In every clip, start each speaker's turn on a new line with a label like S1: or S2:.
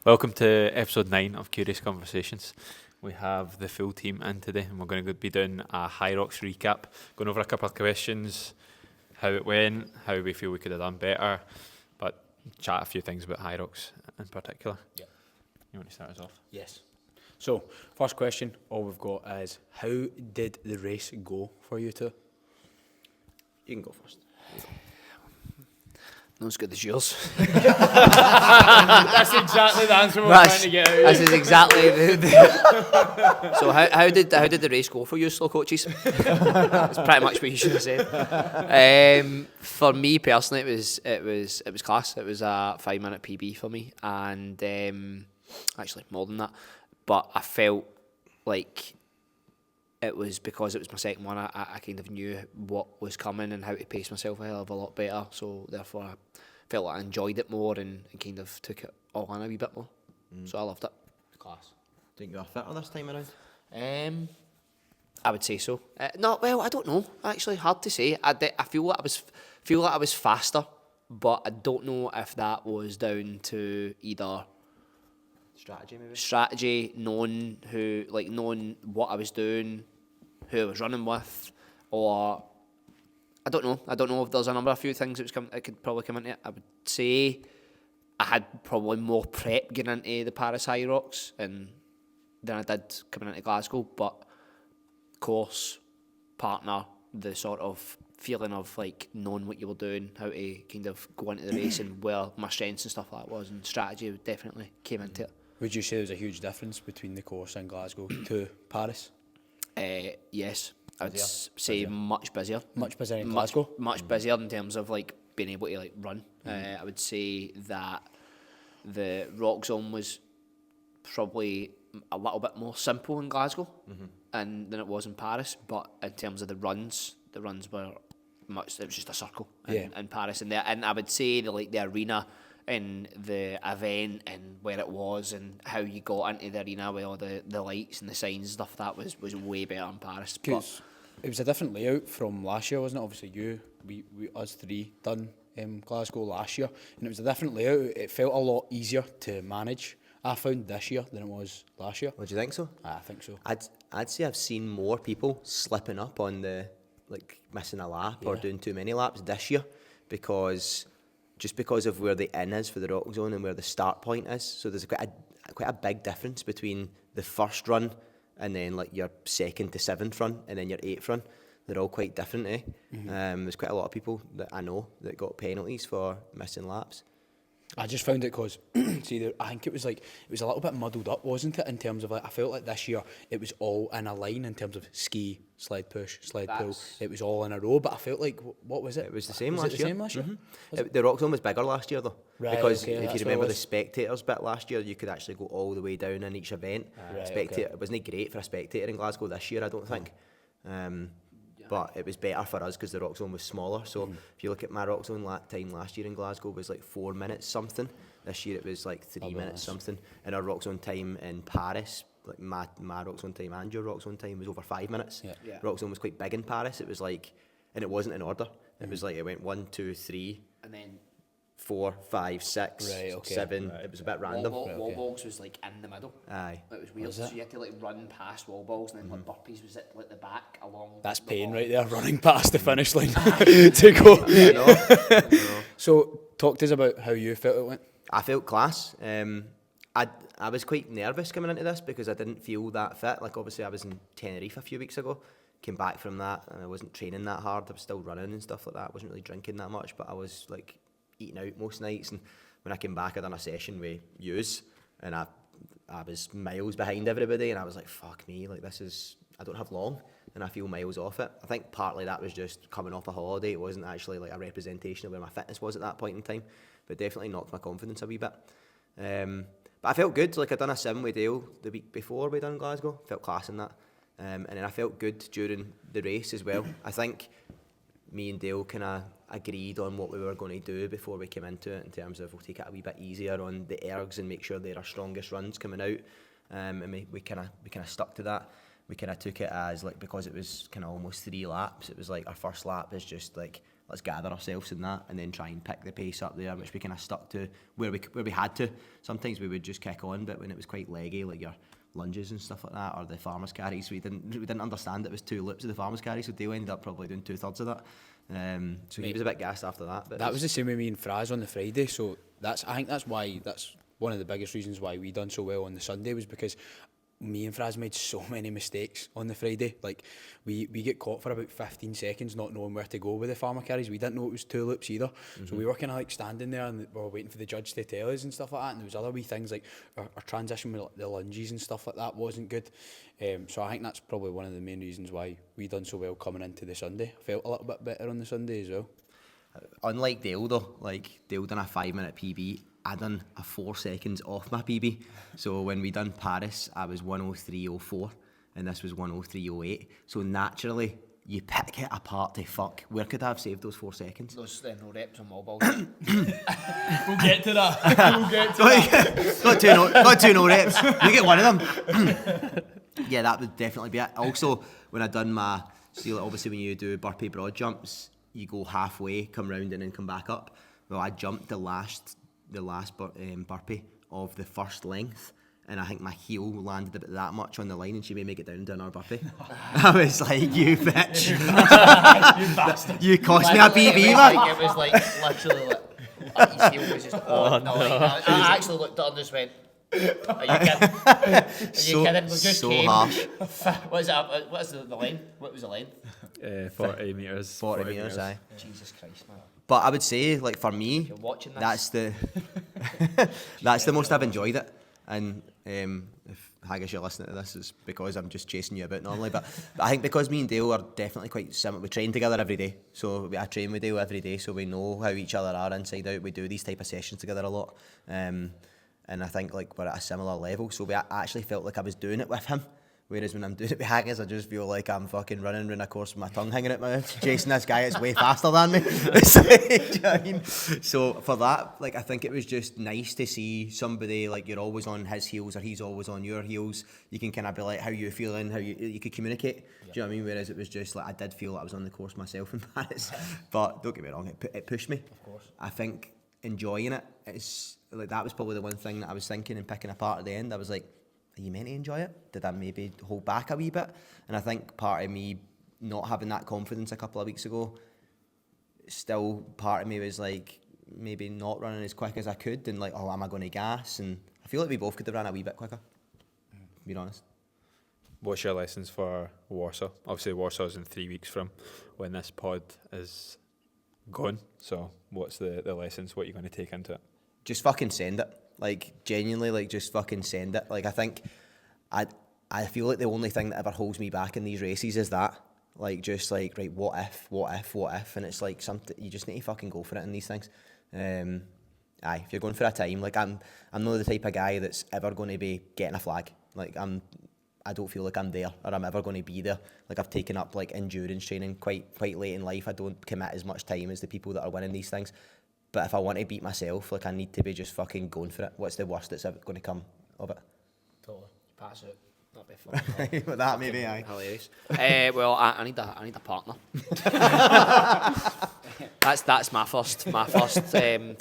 S1: Welcome to episode 9 of Curious Conversations. We have the full team in today and we're going to be doing a Hyrox recap, going over a couple of questions, how it went, how we feel we could have done better, but chat a few things about Hyrox in particular.
S2: Yep.
S1: You want to start us off?
S2: Yes. So, first question, all we've got is, how did the race go for you two?
S3: You can go first.
S4: Not as good as yours.
S1: That's exactly the answer we're trying to get out.
S4: This is exactly So how did the race go for you, slow coaches? That's pretty much what you should have said. For me personally, it was class. It was a 5-minute PB for me, and actually more than that. But I felt like it was because it was my second one. I kind of knew what was coming and how to pace myself a hell of a lot better. So therefore, I felt like I enjoyed it more and kind of took it all in a wee bit more. So I loved it.
S3: Class. Think you are fitter this time around?
S4: I would say so. No, well, I don't know. Actually, hard to say. I feel like I was faster, but I don't know if that was down to either strategy, knowing what I was doing, who I was running with, or I don't know. I don't know if there's a few things that could probably come into it. I would say I had probably more prep getting into the Paris Hyrox than I did coming into Glasgow, but course, partner, the sort of feeling of like knowing what you were doing, how to kind of go into the race and where my strengths and stuff like that was, and strategy definitely came into it.
S2: Would you say there's a huge difference between the course in Glasgow to Paris?
S4: Yes, I'd say much busier.
S2: Much busier in Glasgow?
S4: Much busier in terms of like being able to like run. I would say that the rock zone was probably a little bit more simple in Glasgow than it was in Paris, but in terms of the runs were much. It was just a circle in Paris, and I would say the arena and the event and where it was and how you got into the arena with all the lights and the signs and stuff, that was way better in Paris.
S2: Because it was a different layout from last year, wasn't it? Obviously us three done Glasgow last year, and it was a different layout. It felt a lot easier to manage, I found, this year than it was last year.
S3: Would you think so?
S2: I think so.
S3: I'd say I've seen more people slipping up on the missing a lap or doing too many laps this year because of where the inn is for the rock zone and where the start point is. So there's quite a big difference between the first run and then like your second to seventh run and then your eighth run. They're all quite different, eh? There's quite a lot of people that I know that got penalties for missing laps.
S2: I just found it because, I think it was a little bit muddled up, wasn't it? In terms of I felt like this year it was all in a line in terms of ski, sled push, sled pull. It was all in a row, but I felt like, what was it?
S3: It was the same
S2: was
S3: last
S2: it the
S3: year.
S2: Same last year?
S3: The rock zone was bigger last year though,
S2: right,
S3: because
S2: okay,
S3: if you remember the spectators bit last year, you could actually go all the way down in each event. It wasn't great for a spectator in Glasgow this year, I don't think. But it was better for us because the rock zone was smaller. So if you look at my rock zone time last year in Glasgow was like 4 minutes something. This year it was like 3 minutes something. And our rock zone time in Paris, like my rock zone time and your rock zone time, was over 5 minutes. Rock zone was quite big in Paris. It was like, and it wasn't in order. It was like it went 1, 2, 3,
S4: and then
S3: 4, 5, 6, 7. It was a bit random.
S4: Wall balls was like in the middle.
S3: Aye.
S4: It was weird. So you had to like run past wall balls, and then like burpees was at like the back along.
S2: That's pain right there, running past the finish line to go.
S3: I know.
S2: So talk to us about how you felt it went.
S3: I felt class. I was quite nervous coming into this because I didn't feel that fit. Like obviously I was in Tenerife a few weeks ago, came back from that and I wasn't training that hard. I was still running and stuff like that. I wasn't really drinking that much, but I was like eating out most nights. And when I came back, I done a session with yous and I was miles behind everybody and I was like, fuck me, like I don't have long and I feel miles off it. I think partly that was just coming off a holiday. It wasn't actually like a representation of where my fitness was at that point in time, but definitely knocked my confidence a wee bit. But I felt good. Like I'd done a 7-way Dale the week before we done Glasgow. Felt class in that. And then I felt good during the race as well. I think me and Dale kind of agreed on what we were going to do before we came into it in terms of we'll take it a wee bit easier on the ergs and make sure they're our strongest runs coming out. And we kind of stuck to that. We kind of took it as like, because it was kind of almost 3 laps, it was like our first lap is just like let's gather ourselves in that and then try and pick the pace up there, which we kind of stuck to where we had to. Sometimes we would just kick on, but when it was quite leggy, like your lunges and stuff like that, or the farmers carries, we didn't understand it was 2 loops of the farmers carry, so Dale ended up probably doing 2/3 of that. So he was a bit gassed after that. But
S2: that was the same with me and Fraz on the Friday, so I think that's one of the biggest reasons why we done so well on the Sunday, was because me and Fraz made so many mistakes on the Friday. Like we get caught for about 15 seconds not knowing where to go with the farmer carries. We didn't know it was 2 loops either. So we were kind of like standing there and we were waiting for the judge to tell us and stuff like that. And there was other wee things like our transition with the lunges and stuff like that wasn't good. So I think that's probably one of the main reasons why we done so well coming into the Sunday. I felt a little bit better on the Sunday as well.
S3: Unlike Dale though, like Dale done a 5-minute PB, I done a 4 seconds off my PB. So when we done Paris, I was 1:03.04 and this was 1:03.08. So naturally, you pick it apart to fuck. Where could I have saved those 4 seconds?
S4: Those no reps on mobile.
S2: We'll get to that.
S3: Got two no reps. You get one of them. Yeah, that would definitely be it. Also, when I done my, see, like obviously when you do burpee broad jumps, you go halfway, come round and then come back up. Well, I jumped the last burpee of the first length, and I think my heel landed about that much on the line, and she made me get down and do another burpee. I was like, you bitch. You bastard. You cost me a PB, man.
S4: It was like literally like his heel was just on the line. I actually looked up and just went, are you kidding? Are you kidding? We just
S3: so
S4: came.
S3: harsh.
S4: What's the line? What was the line?
S1: 40 metres.
S3: 40 metres, aye.
S4: Jesus Christ, man.
S3: But I would say, like for me,
S4: You're watching this.
S3: that's the most I've enjoyed it. And if Haggis you're listening to this, it's because I'm just chasing you about normally. But I think because me and Dale are definitely quite similar. We train together every day, so I train with Dale every day, so we know how each other are inside out. We do these type of sessions together a lot, and I think like we're at a similar level. So I actually felt like I was doing it with him. Whereas when I'm doing it with Haggis, I just feel like I'm fucking running around a course with my tongue hanging out my mouth, chasing this guy that's way faster than me. It's like, do you know what I mean? So for that, like I think it was just nice to see somebody like you're always on his heels or he's always on your heels. You can kind of be like, how you feeling, how you could communicate. Yeah. Do you know what I mean? Whereas it was just like I did feel like I was on the course myself in Paris, but don't get me wrong, it pushed me.
S4: Of course.
S3: I think enjoying it, it's like that was probably the one thing that I was thinking and picking apart at the end. I was like, are you meant to enjoy it? Did I maybe hold back a wee bit? And I think part of me not having that confidence a couple of weeks ago, still part of me was like maybe not running as quick as I could and like, oh, am I going to gas? And I feel like we both could have run a wee bit quicker, to be honest.
S1: What's your lessons for Warsaw? Obviously Warsaw's in 3 weeks from when this pod is gone. So what's the lessons? What are you going to take into it?
S3: Just fucking send it. Like, genuinely, like, just fucking send it. Like, I think I feel like the only thing that ever holds me back in these races is that. Like, just like, right, what if? And it's like something, you just need to fucking go for it in these things. If you're going for a time, like, I'm not the type of guy that's ever going to be getting a flag. Like, I don't feel like I'm there or I'm ever going to be there. Like, I've taken up, like, endurance training quite late in life. I don't commit as much time as the people that are winning these things. But if I want to beat myself, like I need to be just fucking going for it. What's the worst that's ever going to come of it?
S4: Totally. Pass it. That'd be fun.
S3: With that maybe, aye.
S4: Hilarious. Well, I need a partner. that's my first thing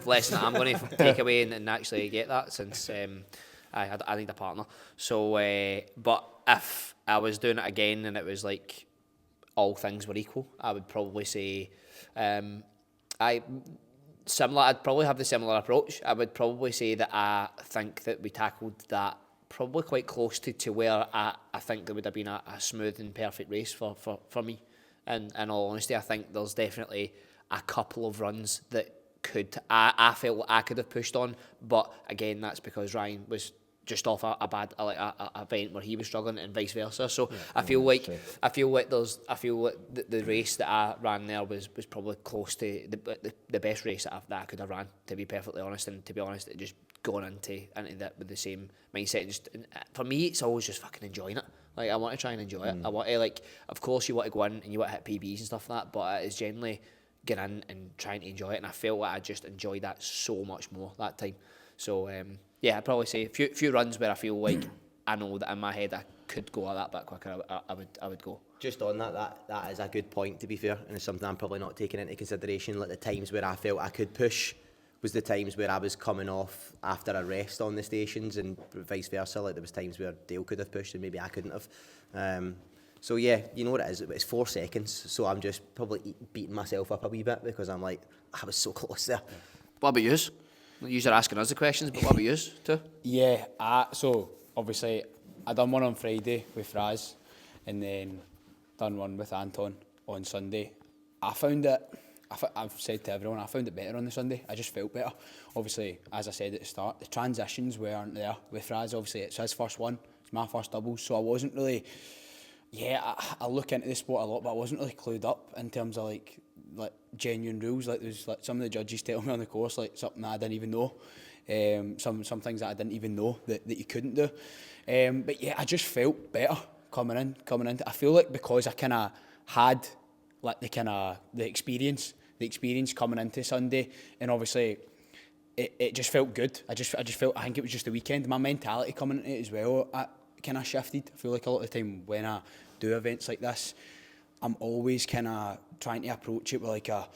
S4: lesson that I'm going to take away and actually get that since I need a partner. So, but if I was doing it again and it was like all things were equal, I would probably say. I'd probably have the similar approach. I would probably say that I think that we tackled that probably quite close to where I think there would have been a smooth and perfect race for me. And in all honesty, I think there's definitely a couple of runs that I felt like I could have pushed on. But again, that's because Ryan was just off a bad event where he was struggling and vice versa. So yeah, I feel like the race that I ran there was probably close to the best race that I could have ran, to be perfectly honest. And to be honest, it just going into that with the same mindset. Just for me, it's always just fucking enjoying it. Like I want to try and enjoy it. I want to of course you want to go in and you want to hit PBs and stuff like that, but it's generally get in and trying to enjoy it. And I felt like I just enjoyed that so much more that time. So. Yeah, I'd probably say a few runs where I feel like I know that in my head I could go a that bit quicker, I would go.
S3: Just on that is a good point, to be fair, and it's something I'm probably not taking into consideration. Like the times where I felt I could push was the times where I was coming off after a rest on the stations, and vice versa. Like there was times where Dale could have pushed and maybe I couldn't have. So yeah, you know what it is. It's 4 seconds, so I'm just probably beating myself up a wee bit because I'm like, I was so close there.
S4: What about yous? You're asking us the questions, but what about yous too?
S2: Yeah, so obviously I done one on Friday with Fraz, and then done one with Anton on Sunday. I found it, I've said to everyone, I found it better on the Sunday. I just felt better. Obviously, as I said at the start, the transitions weren't there with Fraz. Obviously, it's his first one, it's my first double, so I wasn't really, I look into the sport a lot, but I wasn't really clued up in terms of like genuine rules. Like there's like some of the judges tell me on the course like something that I didn't even know. Some things that I didn't even know that you couldn't do. But yeah, I just felt better coming into. I feel like because I kind of had like the experience coming into Sunday, and obviously it just felt good. I just felt, I think it was just the weekend. My mentality coming into it as well, I kind of shifted. I feel like a lot of the time when I do events like this, I'm always kind of trying to approach it with like I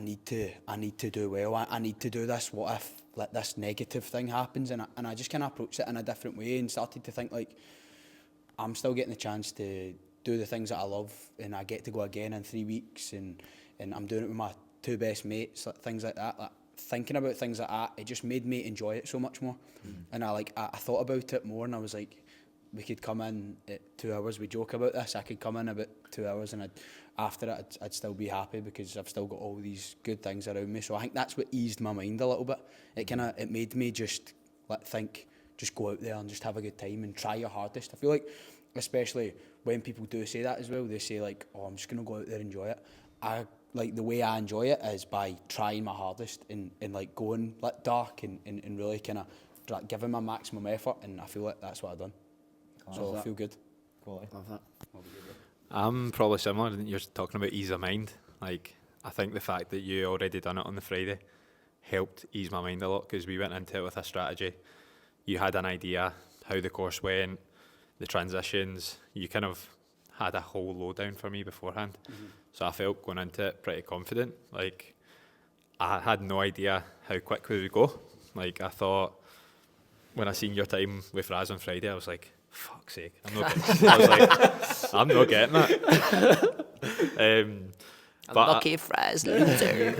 S2: need to do well. I need to do this. What if like this negative thing happens? And I just kind of approached it in a different way and started to think like I'm still getting the chance to do the things that I love, and I get to go again in 3 weeks, and I'm doing it with my 2 best mates, like things like that. Like, thinking about things like that, it just made me enjoy it so much more. And I thought about it more, and I was like, we could come in at 2 hours. We joke about this. I could come in about 2 hours, and after it, I'd still be happy because I've still got all these good things around me. So I think that's what eased my mind a little bit. It made me just think, just go out there and just have a good time and try your hardest. I feel like, especially when people do say that as well, they say like, oh, I'm just gonna go out there and enjoy it. I like the way I enjoy it is by trying my hardest and like going like dark and really kind of like giving my maximum effort, and I feel like that's what I've done. So I feel good.
S4: Love that.
S1: I'm probably similar. You're talking about ease of mind. Like, I think the fact that you already done it on the Friday helped ease my mind a lot, because we went into it with a strategy. You had an idea how the course went, the transitions. You kind of had a whole lowdown for me beforehand. So I felt going into it pretty confident. Like, I had no idea how quick we would go. Like, I thought when I seen your time with Raz on Friday, I was like, fuck's sake, I'm not getting that.
S4: Lucky Fraz, loser.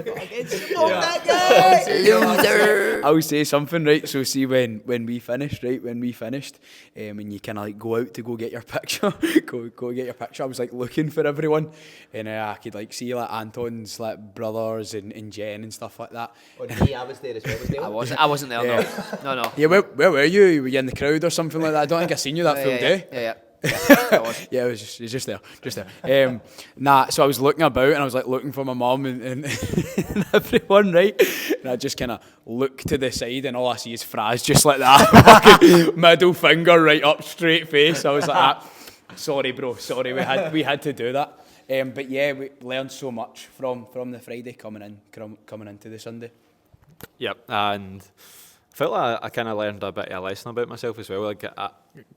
S2: Loser. I'll say something, right? So see when we finished, and you kind of like go out to go get your picture, go get your picture. I was like looking for everyone, and I could like see like Anton's like brothers and Jen and stuff like that.
S3: Oh, me, I was there as well.
S4: I wasn't there. No.
S2: Yeah, where were you? Were you in the crowd or something like that? I don't think I seen you that full day.
S4: Yeah.
S2: Yeah, it was just there. So I was looking about, and I was like looking for my mum and and everyone, right? And I just kind of look to the side, and all I see is Fraz just like that, fucking middle finger right up, straight face. I was like, sorry, bro, sorry, we had to do that. But yeah, we learned so much from the Friday coming into the Sunday.
S1: Yep, and I felt like I kind of learned a bit of a lesson about myself as well. Like,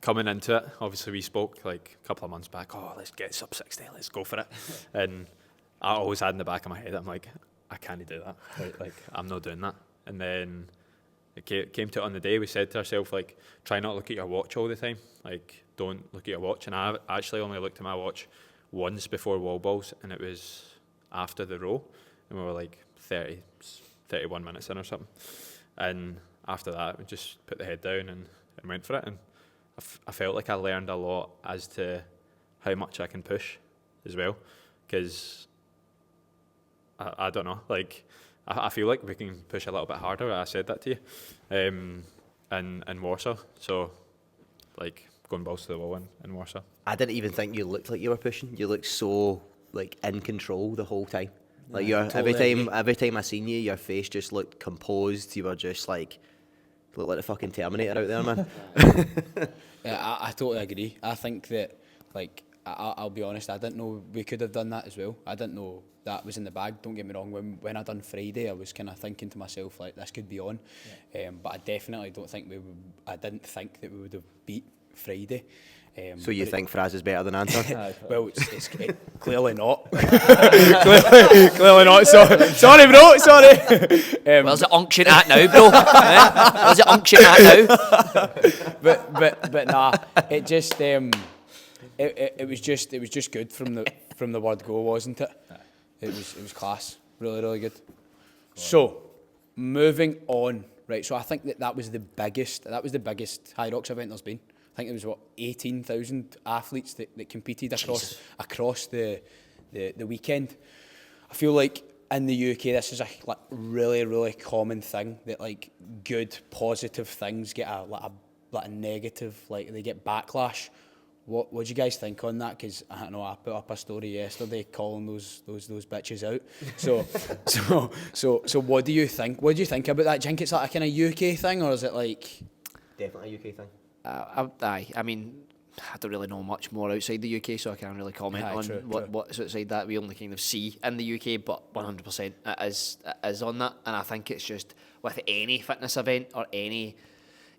S1: coming into it, obviously we spoke like a couple of months back, let's get sub 60, let's go for it. And I always had in the back of my head, I'm like, I can't do that. Like, I'm not doing that. And then it came to it on the day. We said to ourselves, like, try not to look at your watch all the time. Like, don't look at your watch. And I actually only looked at my watch once before wall balls, and it was after the row. And we were like 31 minutes in or something. And after that, we just put the head down and went for it. And I felt like I learned a lot as to how much I can push as well. Because, I don't know, like, I feel like we can push a little bit harder. I said that to you in Warsaw. So, like, going balls to the wall in Warsaw.
S3: I didn't even think you looked like you were pushing. You looked so, like, in control the whole time. Like, totally every time I seen you, your face just looked composed. You were just like, looked like the fucking Terminator out there, man.
S2: Yeah, I totally agree. I think that, like, I'll be honest, I didn't know we could have done that as well. I didn't know that was in the bag. Don't get me wrong. When I done Friday, I was kind of thinking to myself, like, this could be on. But I definitely don't think I didn't think that we would have beat Friday.
S3: So you think Fraz is better than Anton?
S2: Well, it's clearly not. clearly not. Sorry, bro. Sorry.
S4: Where's it unction at now, bro? Where's it unction at now?
S2: but nah. It just it was just good from the word go, wasn't it? It was class. Really good. So, moving on. Right. So I think that was the biggest Hyrox event there's been. I think it was 18,000 athletes that competed across the weekend. I feel like in the UK this is a really common thing that like good positive things get a negative, like they get backlash. What do you guys think on that? Because I know I put up a story yesterday calling those bitches out. So what do you think? What do you think about that? Do you think it's like a kind of UK thing, or is it like
S3: Definitely a UK thing.
S4: I mean, I don't really know much more outside the UK, so I can't really comment on what's outside that. We only kind of see in the UK, but 100% it is on that. And I think it's just with any fitness event or any,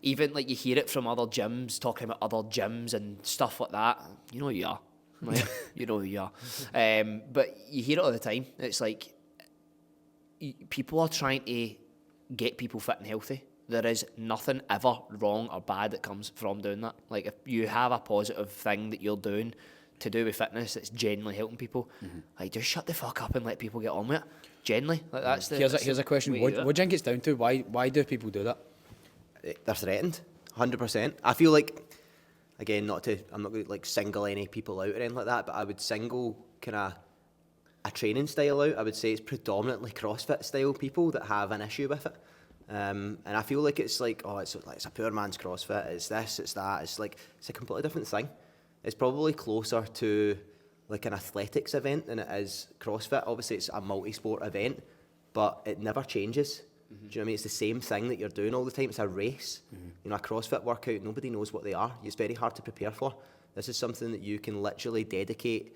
S4: even like you hear it from other gyms, talking about other gyms and stuff like that. You know who you are. Right? You know who you are. But you hear it all the time. It's like people are trying to get people fit and healthy. There is nothing ever wrong or bad that comes from doing that. Like, if you have a positive thing that you're doing to do with fitness that's genuinely helping people, like, just shut the fuck up and let people get on with it. Genuinely. Like, that's
S2: here's a question. What do you think it's down to? Why do people do that?
S3: They're threatened, 100%. I feel like, again, I'm not going to like single any people out or anything like that, but I would single kind of a training style out. I would say it's predominantly CrossFit style people that have an issue with it. And I feel like it's like, it's a poor man's CrossFit, it's this, it's that, it's a completely different thing. It's probably closer to like an athletics event than it is CrossFit. Obviously it's a multi-sport event, but it never changes. Do you know what I mean? It's the same thing that you're doing all the time. It's a race. You know, a CrossFit workout, nobody knows what they are. It's very hard to prepare for. This is something that you can literally dedicate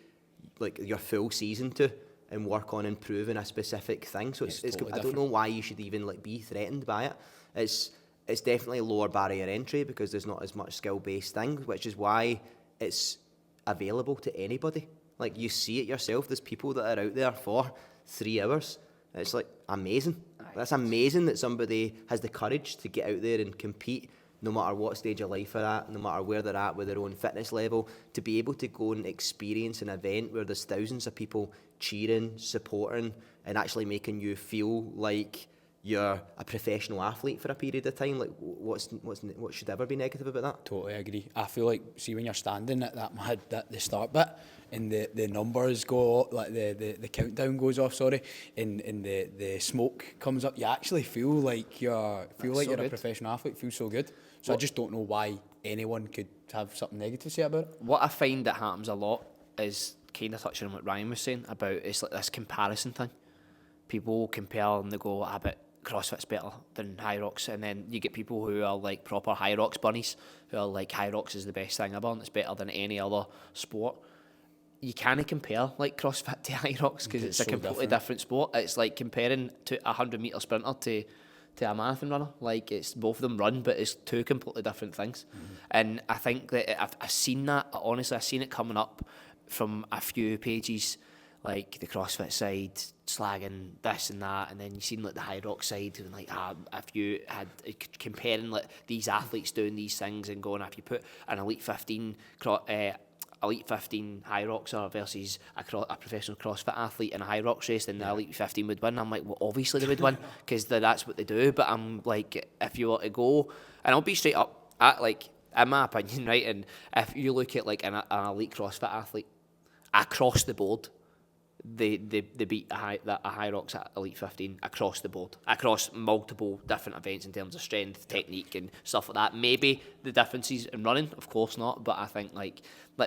S3: like your full season to and work on improving a specific thing. So it's totally I don't know why you should even like be threatened by it. It's definitely a lower barrier entry because there's not as much skill-based thing, which is why it's available to anybody. Like, you see it yourself, there's people that are out there for 3 hours. It's like amazing. That's amazing that somebody has the courage to get out there and compete, no matter what stage of life they're at, no matter where they're at with their own fitness level, to be able to go and experience an event where there's thousands of people cheering, supporting, and actually making you feel like you're a professional athlete for a period of time. Like, what should ever be negative about that?
S2: Totally agree. I feel like, see, when you're standing at the start bit, and the numbers go, like the countdown goes off, and the smoke comes up, you actually feel like you're a professional athlete. It feels so good. So I just don't know why anyone could have something negative to say about it.
S4: What I find that happens a lot is kind of touching on what Ryan was saying about, it's like this comparison thing. People compare and they go, but CrossFit's better than Hyrox, and then you get people who are like proper Hyrox bunnies who are like, Hyrox is the best thing ever and it's better than any other sport. You can't compare like CrossFit to Hyrox because it's a completely different sport. It's like comparing to a 100-metre sprinter to a marathon runner. Like, it's both of them run, but it's two completely different things. And I think that I've seen that, honestly, I've seen it coming up from a few pages, like the CrossFit side slagging this and that, and then you seen like the Hyrox side and like, if you had comparing like these athletes doing these things and going, if you put an Elite 15 Hyroxer versus a professional CrossFit athlete in a Hyrox race, then the Elite 15 would win. I'm like, well, obviously they would win because that's what they do. But I'm like, if you were to go, and I'll be straight up, in my opinion, right, and if you look at like an elite CrossFit athlete across the board, they beat a Hyrox at Elite 15 across the board, across multiple different events in terms of strength, technique and stuff like that. Maybe the differences in running, of course not, but I think like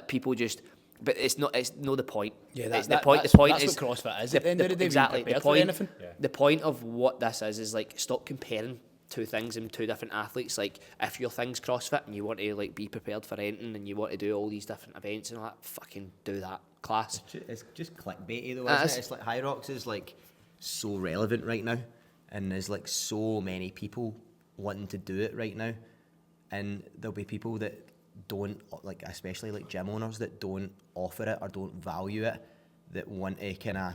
S4: people just, but it's not the point.
S2: Yeah,
S4: that's
S2: the
S4: point is
S2: what CrossFit is. At the end of the day,
S4: exactly
S2: the point.
S4: The point of what this is like, stop comparing two things and two different athletes. Like, if your thing's CrossFit and you want to like be prepared for anything and you want to do all these different events and all that, fucking do that. Class.
S3: It's just clickbaity though, isn't it? It's like Hyrox is like so relevant right now, and there's like so many people wanting to do it right now, and there'll be people that don't, like especially like gym owners that don't offer it or don't value it, that want to kind of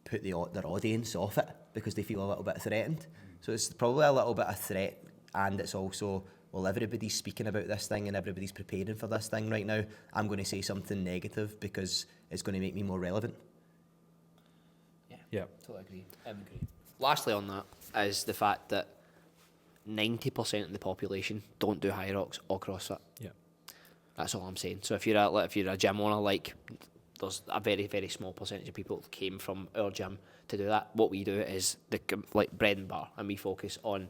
S3: put their audience off it because they feel a little bit threatened. So it's probably a little bit of threat, and it's also, well, everybody's speaking about this thing and everybody's preparing for this thing right now. I'm going to say something negative because it's going to make me more relevant.
S1: Yeah.
S4: Totally agree. Lastly on that is the fact that 90% of the population don't do Hyrox or CrossFit.
S1: Yeah.
S4: That's all I'm saying. So if you're a gym owner, like, there's a very, very small percentage of people that came from our gym to do that. What we do is like bread and bar, and we focus on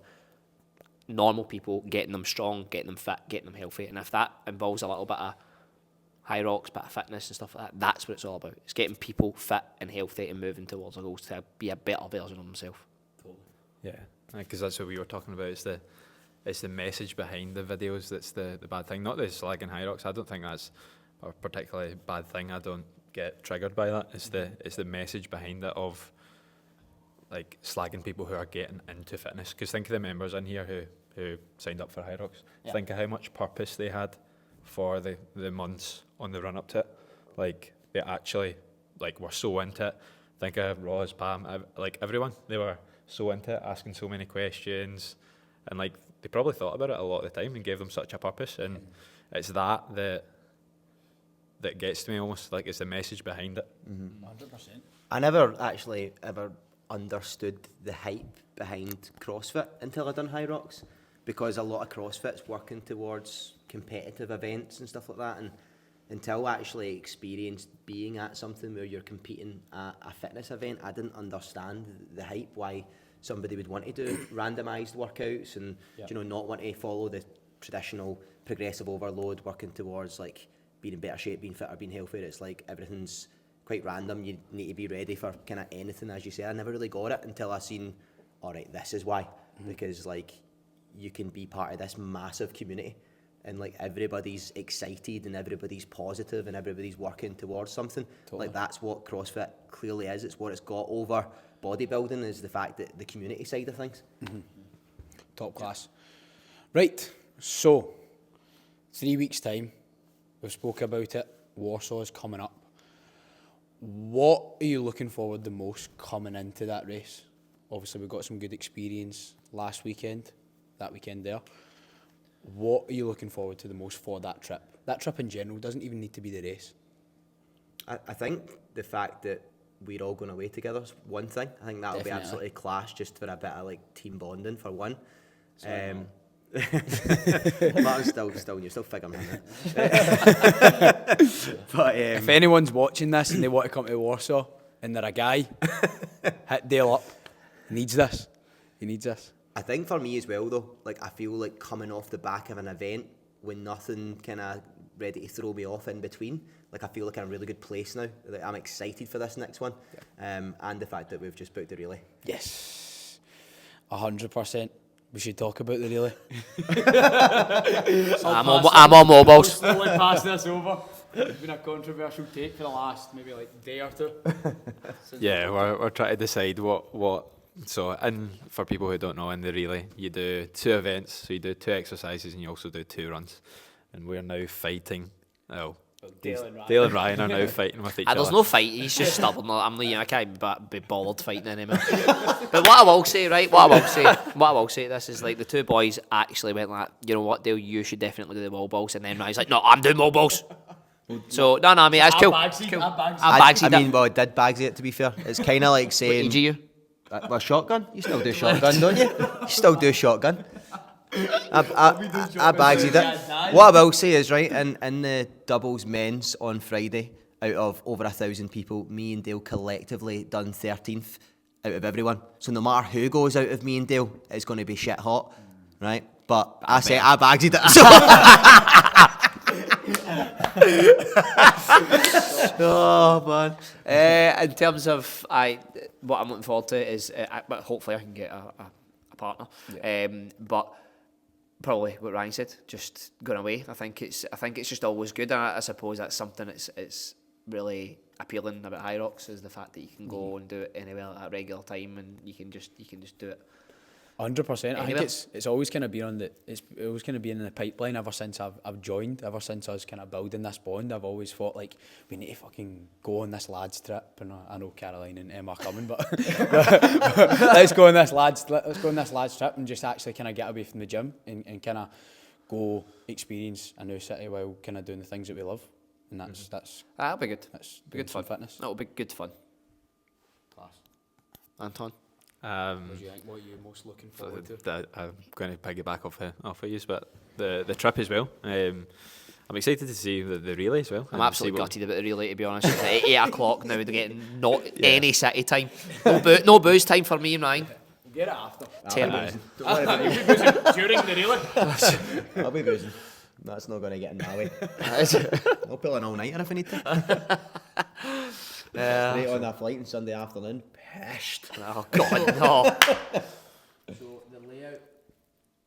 S4: normal people, getting them strong, getting them fit, getting them healthy. And if that involves a little bit of Hyrox, bit of fitness and stuff like that, that's what it's all about. It's getting people fit and healthy and moving towards their goals to be a better version of themselves.
S1: Yeah, because that's what we were talking about. It's the message behind the videos that's the bad thing. Not the slagging Hyrox. I don't think that's a particularly bad thing. I don't get triggered by that. It's the message behind it of like slagging people who are getting into fitness. Because think of the members in here who signed up for Hyrox. Yeah. Think of how much purpose they had for the months on the run up to it. Like they actually were so into it. Think of Roz, Pam, like everyone. They were so into it, asking so many questions, and like they probably thought about it a lot of the time and gave them such a purpose. And it's that gets to me almost, like it's the message behind it.
S2: 100%.
S3: I never actually ever understood the hype behind CrossFit until I done Hyrox, because a lot of CrossFit's working towards competitive events and stuff like that, and until I actually experienced being at something where you're competing at a fitness event, I didn't understand the hype, why somebody would want to do randomised workouts and not want to follow the traditional progressive overload, working towards like being in better shape, being fitter, being healthier. It's like everything's quite random. You need to be ready for kind of anything, as you say. I never really got it until I seen, all right, this is why. Because like you can be part of this massive community and like everybody's excited and everybody's positive and everybody's working towards something. Totally. Like that's what CrossFit clearly is. It's what it's got over bodybuilding, is the fact that the community side of things.
S2: Top class. Right, so 3 weeks time, we've spoke about it. Warsaw is coming up. What are you looking forward the most coming into that race? Obviously, we got some good experience last weekend, that weekend there. What are you looking forward to the most for that trip? That trip in general doesn't even need to be the race.
S3: I think the fact that we're all going away together is one thing. I think that'll be absolutely class, just for a bit of like team bonding for one. Martin's still you're still figuring it out. But
S2: if anyone's watching this and they want to come to Warsaw and they're a guy, hit Dale up. He needs this.
S3: I think for me as well though, like I feel like coming off the back of an event with nothing kind of ready to throw me off in between, like I feel like I'm in a really good place now. Like I'm excited for this next one, and the fact that we've just booked the relay.
S2: Yes, 100%. We should talk about the relay.
S4: I'm on mobiles.
S2: Slowly pass this over. It's been a controversial take for the last maybe like day or two.
S1: Yeah, we're trying to decide what. So, and for people who don't know, in the relay, you do 2 events. So you do 2 exercises and you also do 2 runs. And we're now fighting. Oh, Dale and Ryan are now fighting with each other.
S4: There's no fight. He's just stubborn. I can't be bothered fighting anymore. But what I will say, this is like the 2 boys actually went like, you know what, Dale, you should definitely do the wall balls. And then Ryan's like, no, I'm doing wall balls. So no, mate, that's cool.
S3: I mean, well, I did Bagsy it, to be fair. It's kind of like saying...
S4: What age are you?
S3: Well, shotgun? You still do shotgun, don't you? You still do shotgun. I Bagsied it. What I will say is, right, in the doubles men's on Friday, out of over 1,000 people, me and Dale collectively done 13th out of everyone. So no matter who goes out of me and Dale, it's going to be shit hot, right? But I say I Bagsied it. Oh man!
S4: In terms of what I'm looking forward to is, but hopefully I can get a partner. But probably what Ryan said, just going away. I think it's just always good, and I suppose that's something it's really appealing about Hyrox, is the fact that you can go and do it anywhere at a regular time, and you can just do it
S2: 100%. I think
S4: Anywhere.
S2: it's always kind of been it's always kind of been in the pipeline ever since I've joined. Ever since I was kind of building this bond, I've always thought like we need to fucking go on this lads trip. And I know Caroline and Emma are coming, but let's go on this lads trip and just actually kind of get away from the gym and kind of go experience a new city while kind of doing the things that we love. And that's
S4: That'll be good.
S2: that's
S4: Be good
S2: some
S4: fun.
S2: fitness.
S4: That'll be good fun.
S2: Class.
S4: Anton.
S2: What do you think? What are you most looking forward to?
S1: I'm going to piggyback off of you, but the trip as well. I'm excited to see the relay as well.
S4: I'm
S1: and
S4: absolutely
S1: see what-
S4: gutted about the relay, to be honest. At 8 o'clock now, they're getting not any city time. No booze time for me and Ryan.
S2: Get it after.
S4: Terrible.
S3: Don't worry about me.
S2: During the relay.
S3: I'll be boozing. That's not going to get in my way. I'll pull an all-nighter if I need to. Straight on that flight on Sunday afternoon. Pissed.
S4: Oh, God, no.
S2: So the layout,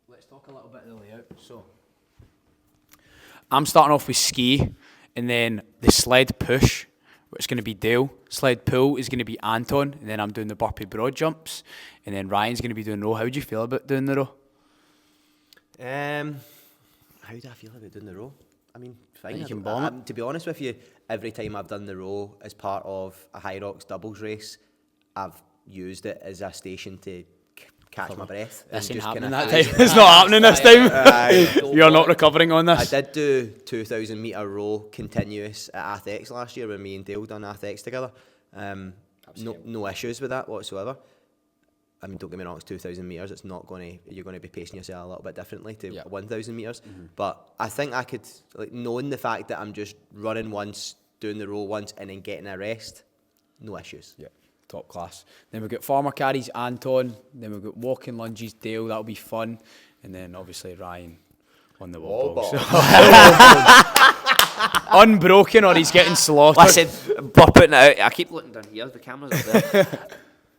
S2: let's talk a little bit of the layout. So I'm starting off with ski, and then the sled push, which is going to be Dale. Sled pull is going to be Anton, and then I'm doing the burpee broad jumps, and then Ryan's going to be doing row. How do you feel about doing the row?
S3: How do I feel about doing the row? I mean, fine.
S2: You can bomb it.
S3: To be honest with you, every time I've done the row as part of a Hyrox doubles race, I've used it as a station to catch my breath.
S2: This
S3: and
S2: ain't
S3: just
S2: happening
S3: kinda-
S2: that time. It's not happening this time. You're not recovering on
S3: I
S2: this.
S3: did do 2,000 metre row continuous at Athex last year when me and Dale done Athex together. No issues with that whatsoever. I mean, don't get me wrong, it's 2,000 metres. It's not going to, you're going to be pacing yourself a little bit differently to 1,000 metres. But I think I could, like, knowing the fact that I'm just running once, doing the row once, and then getting a rest, no issues.
S2: Yeah, top class. Then we've got farmer carries, Anton. Then we've got walking lunges, Dale. That'll be fun. And then obviously Ryan on the wall ball. Unbroken, or he's getting slaughtered.
S4: Listen, we're putting it out. I keep looking down here. The camera's up there.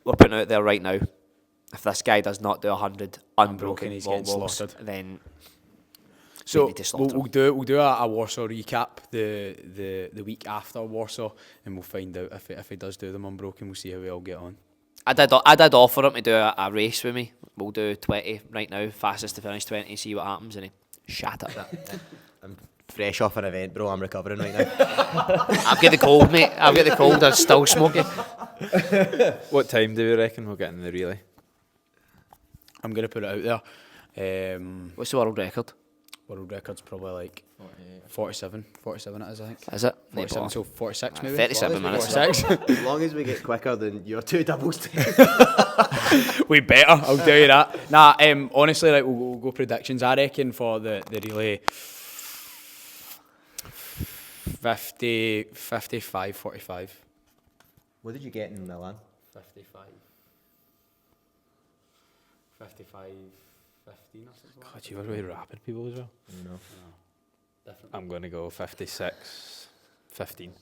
S4: We're putting it out there right now. If this guy does not do 100 unbroken
S2: he's
S4: wall
S2: getting
S4: balls,
S2: slaughtered.
S4: then
S2: So
S4: we need to slaughter
S2: we'll do a Warsaw recap the week after Warsaw, and we'll find out if he does do them unbroken. We'll see how we all get on.
S4: I did offer him to do a race with me. We'll do 20 right now, fastest to finish 20, see what happens, and he shattered it.
S3: I'm fresh off an event, bro. I'm recovering right now.
S4: I've got the cold, mate. I've got the cold. I'm still smoking.
S1: What time do we reckon we'll get in the relay?
S2: I'm gonna put it out there.
S4: What's the world record?
S2: World record's probably like 47 it is, I think.
S4: Is it?
S2: 47 till 46 maybe.
S4: 37 minutes.
S2: 46.
S3: As long as we get quicker than your two doubles.
S2: We better, I'll tell you that. Nah, honestly, like we'll go predictions. I reckon for the relay 50, 55, 45.
S3: What did you get in Milan?
S2: 55. 55, 15 or something.
S1: God, you were really rapid people as well.
S3: No.
S2: Definitely.
S1: I'm going to go 56, 15.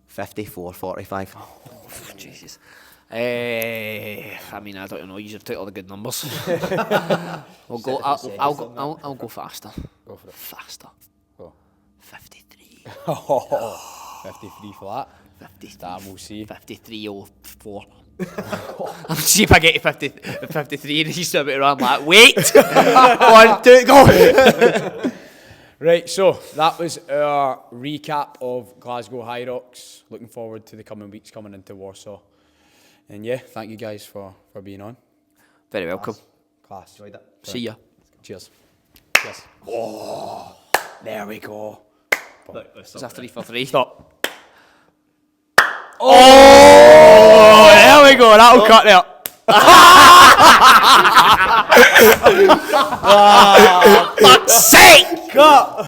S3: 54-45.
S4: Oh, Jesus. I mean, I don't know. You took all the good numbers. We'll go. I'll go faster.
S2: Go for it.
S4: Faster.
S2: Go.
S4: 53.
S2: 53 for that.
S4: 53.
S2: Damn, we'll see.
S4: 53.04. I'll see if I get to 53 and he's still about to run like, wait! 1, 2, go!
S2: Right, so that was our recap of Glasgow Hyrox. Looking forward to the coming weeks coming into Warsaw. And yeah, thank you guys for being on.
S4: Very welcome.
S2: Class.
S3: Enjoyed it.
S4: See ya.
S2: Cheers. Cheers. Oh, there we go.
S4: Is that 3 for 3?
S2: Stop. Oh, there we go. That'll cut there.
S4: Fuck's sake!
S2: Cut.